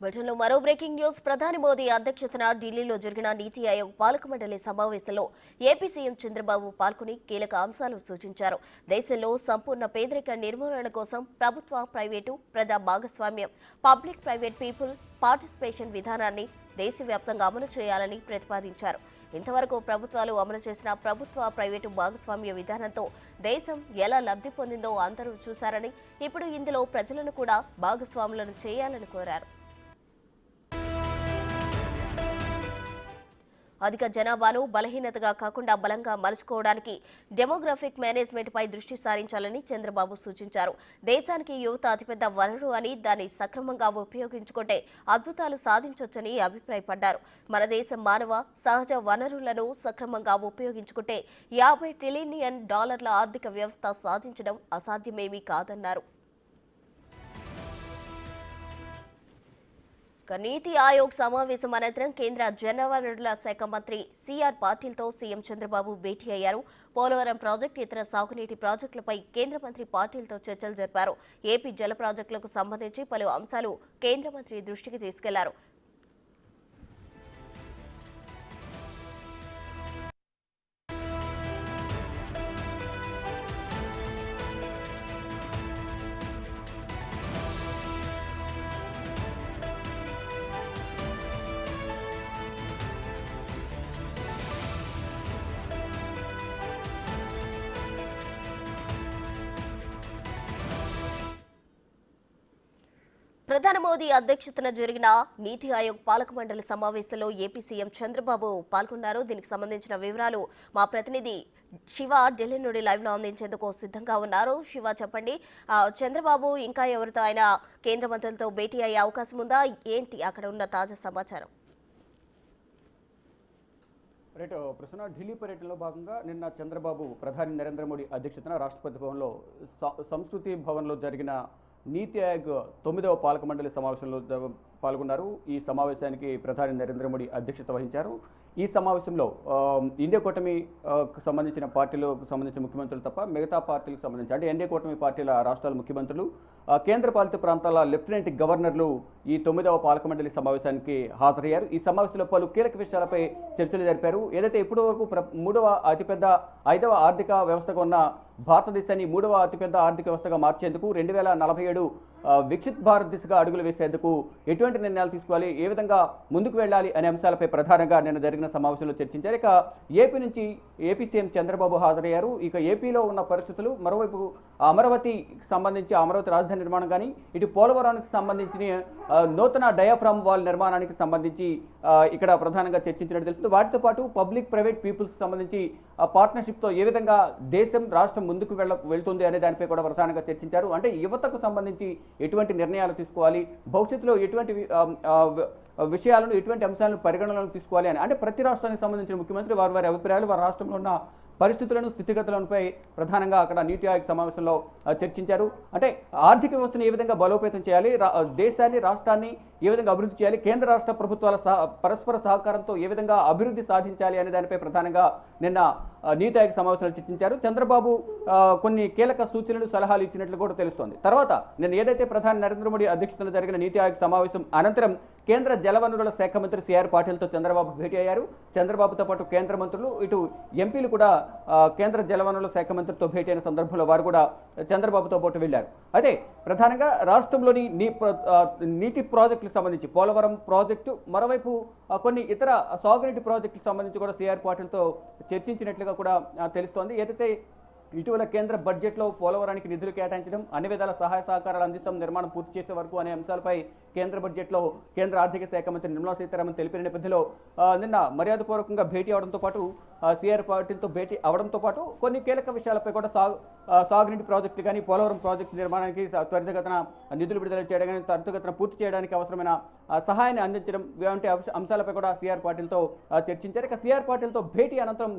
బ్రిటన్లో మరో breaking news. ప్రధాని మోదీ అధ్యక్షతన ఢిల్లీలో జరిగిన నీతి ఆయోగ్ పాలక మండలి సమావేశంలో ఏపీ సీఎం చంద్రబాబు పాల్గొని కీలక అంశాలు సూచించారు. దేశంలో సంపూర్ణ పేదరిక నిర్మూలన కోసం ప్రభుత్వ, ప్రైవేటు, ప్రజా భాగస్వామ్యం, పబ్లిక్ ప్రైవేట్ పీపుల్ పార్టిసిపేషన్ విధానాన్ని దేశవ్యాప్తంగా అమలు చేయాలని ప్రతిపాదించారు. ఇంతవరకు ప్రభుత్వాలు అమలు చేసిన ప్రభుత్వ, ప్రైవేటు భాగస్వామ్య విధానంతో దేశం ఎలా లబ్ధి పొందిందో అందరూ చూశారని, ఇప్పుడు ఇందులో ప్రజలను కూడా భాగస్వాములను చేయాలని కోరారు. అధిక జనాభాను బలహీనతగా కాకుండా బలంగా మలుచుకోవడానికి డెమోగ్రాఫిక్ మేనేజ్మెంట్ పై దృష్టి సారించాలని చంద్రబాబు సూచించారు. దేశానికి యువత అతిపెద్ద వనరు అని, దాన్ని సక్రమంగా ఉపయోగించుకుంటే అద్భుతాలు సాధించొచ్చని అభిప్రాయపడ్డారు. మన దేశం మానవ సహజ వనరులను సక్రమంగా ఉపయోగించుకుంటే $50 ట్రిలియన్ ఆర్థిక వ్యవస్థ సాధించడం అసాధ్యమేమీ కాదన్నారు. నీతి ఆయోగ్ సమావేశం అనంతరం కేంద్ర జలవనరుల శాఖ మంత్రి సిఆర్ పాటిల్తో సీఎం చంద్రబాబు భేటీ అయ్యారు. పోలవరం ప్రాజెక్టు, ఇతర సాగునీటి ప్రాజెక్టులపై కేంద్ర మంత్రి పాటిల్తో చర్చలు జరిపారు. ఏపీ జల ప్రాజెక్టులకు సంబంధించి పలు అంశాలు కేంద్ర మంత్రి దృష్టికి తీసుకెళ్లారు. ప్రధాని మోదీ అధ్యక్షతన జరిగిన నీతి ఆయోగ్ పాలక మండలి సమావేశంలో ఏపీ సీఎం చంద్రబాబు పాల్గొన్నారు. దీనికి సంబంధించిన వివరాలు మా ప్రతినిధి శివ ఢిల్లీ నుండి లైవ్ లో అందించేందుకు సిద్ధంగా ఉన్నారు. శివ, చెప్పండి, చంద్రబాబు ఇంకా ఎవరితో ఆయన కేంద్ర మంత్రులతో భేటీ అయ్యే అవకాశం ఉందా? ఏంటి అక్కడ ఉన్న తాజా సమాచారం? ప్రసన్న, ఢిల్లీ పర్యటనలో భాగంగా నిన్న చంద్రబాబు ప్రధాని నరేంద్ర మోడీ అధ్యక్షతన రాష్ట్రపతి భవన్లో సంస్కృతి భవన్లో జరిగిన నీతి ఆయోగ్ 9వ పాలక మండలి సమావేశంలో పాల్గొన్నారు. ఈ సమావేశానికి ప్రధాని నరేంద్ర మోడీ అధ్యక్షత వహించారు. ఈ సమావేశంలో ఇండియా కూటమి సంబంధించిన పార్టీలకు సంబంధించిన ముఖ్యమంత్రులు తప్ప మిగతా పార్టీలకు సంబంధించి, అంటే ఎన్డీఏ కూటమి పార్టీల రాష్ట్రాల ముఖ్యమంత్రులు, కేంద్ర పాలిత ప్రాంతాల లెఫ్టినెంట్ గవర్నర్లు ఈ 9వ పాలక మండలి సమావేశానికి హాజరయ్యారు. ఈ సమావేశంలో పలు కీలక విషయాలపై చర్చలు జరిపారు. ఏదైతే ఇప్పటి వరకు 3వ అతిపెద్ద 5వ ఆర్థిక వ్యవస్థగా ఉన్న భారతదేశాన్ని 3వ అతిపెద్ద ఆర్థిక వ్యవస్థగా మార్చేందుకు 2047 వికసిత్ భారత్ దిశగా అడుగులు వేసేందుకు ఎటువంటి నిర్ణయాలు తీసుకోవాలి, ఏ విధంగా ముందుకు వెళ్ళాలి అనే అంశాలపై ప్రధానంగా నిన్న జరిగిన సమావేశంలో చర్చించారు. ఇక ఏపీ నుంచి ఏపీ సీఎం చంద్రబాబు హాజరయ్యారు. ఇక ఏపీలో ఉన్న పరిస్థితులు, మరోవైపు అమరావతికి సంబంధించి అమరావతి రాజధాని నిర్మాణం కానీ, ఇటు పోలవరానికి సంబంధించిన నూతన డయాఫ్రామ్ వాల్ నిర్మాణానికి సంబంధించి ఇక్కడ ప్రధానంగా చర్చించినట్టు తెలుస్తుంది. వాటితో పాటు పబ్లిక్ ప్రైవేట్ పీపుల్స్ సంబంధించి పార్ట్నర్షిప్తో ఏ విధంగా దేశం, రాష్ట్రం ముందుకు వెళ్తుంది అనే దానిపై కూడా ప్రధానంగా చర్చించారు. అంటే యువతకు సంబంధించి ఎటువంటి నిర్ణయాలు తీసుకోవాలి, భవిష్యత్తులో ఎటువంటి విషయాలను, ఎటువంటి అంశాలను పరిగణనలోకి తీసుకోవాలి అని, అంటే ప్రతి రాష్ట్రానికి సంబంధించిన ముఖ్యమంత్రి వారి అభిప్రాయాలు, వారి రాష్ట్రంలో ఉన్న పరిస్థితులను, స్థితిగతులపై ప్రధానంగా అక్కడ నీతి ఆయోగ్ సమావేశంలో చర్చించారు. అంటే ఆర్థిక వ్యవస్థను ఏ విధంగా బలోపేతం చేయాలి, దేశాన్ని, రాష్ట్రాన్ని ఏ విధంగా అభివృద్ధి చేయాలి, కేంద్ర రాష్ట్ర ప్రభుత్వాల పరస్పర సహకారంతో ఏ విధంగా అభివృద్ధి సాధించాలి అనే దానిపై ప్రధానంగా నిన్న నీతి ఆయోగ్ సమావేశంలో చర్చించారు. చంద్రబాబు కొన్ని కీలక సూచనలు, సలహాలు ఇచ్చినట్లు కూడా తెలుస్తోంది. తర్వాత నిన్న ఏదైతే ప్రధాని నరేంద్ర మోడీ అధ్యక్షతన జరిగిన నీతి ఆయోగ్ సమావేశం అనంతరం కేంద్ర జలవనరుల శాఖ మంత్రి సిఆర్ పాటిల్తో చంద్రబాబు భేటీ అయ్యారు. చంద్రబాబుతో పాటు కేంద్ర మంత్రులు, ఇటు ఎంపీలు కూడా కేంద్ర జలవనరుల శాఖ మంత్రితో భేటీ అయిన సందర్భంలో వారు కూడా చంద్రబాబుతో పాటు వెళ్లారు. అదే ప్రధానంగా రాష్ట్రంలోని నీటి ప్రాజెక్టులకు సంబంధించి పోలవరం ప్రాజెక్టు, మరోవైపు కొన్ని ఇతర సాగునీటి ప్రాజెక్టులకు సంబంధించి కూడా సిఆర్ పాటిల్తో చర్చించినట్లుగా కూడా తెలుస్తోంది. ఏదైతే ఇటీవల కేంద్ర బడ్జెట్లో పోలవరానికి నిధులు కేటాయించడం, అన్ని విధాల సహాయ సహకారాలు అందిస్తాం నిర్మాణం పూర్తి చేసే వరకు అనే అంశాలపై కేంద్ర బడ్జెట్లో కేంద్ర ఆర్థిక శాఖ మంత్రి నిర్మలా సీతారామన్ తెలిపిన నేపథ్యంలో నిన్న మర్యాదపూర్వకంగా భేటీ అవడంతో పాటు సిఆర్ పాటిల్తో భేటీ అవడంతో పాటు కొన్ని కీలక విషయాలపై కూడా సాగునీటి ప్రాజెక్టులు కానీ, పోలవరం ప్రాజెక్టు నిర్మాణానికి త్వరితగతిన నిధులు విడుదల చేయడం కానీ, త్వరితగతిన పూర్తి చేయడానికి అవసరమైన సహాయాన్ని అందించడం వంటి అంశాలపై కూడా సిఆర్ పాటిల్తో చర్చించారు. ఇక సిఆర్ పాటిల్తో భేటీ అనంతరం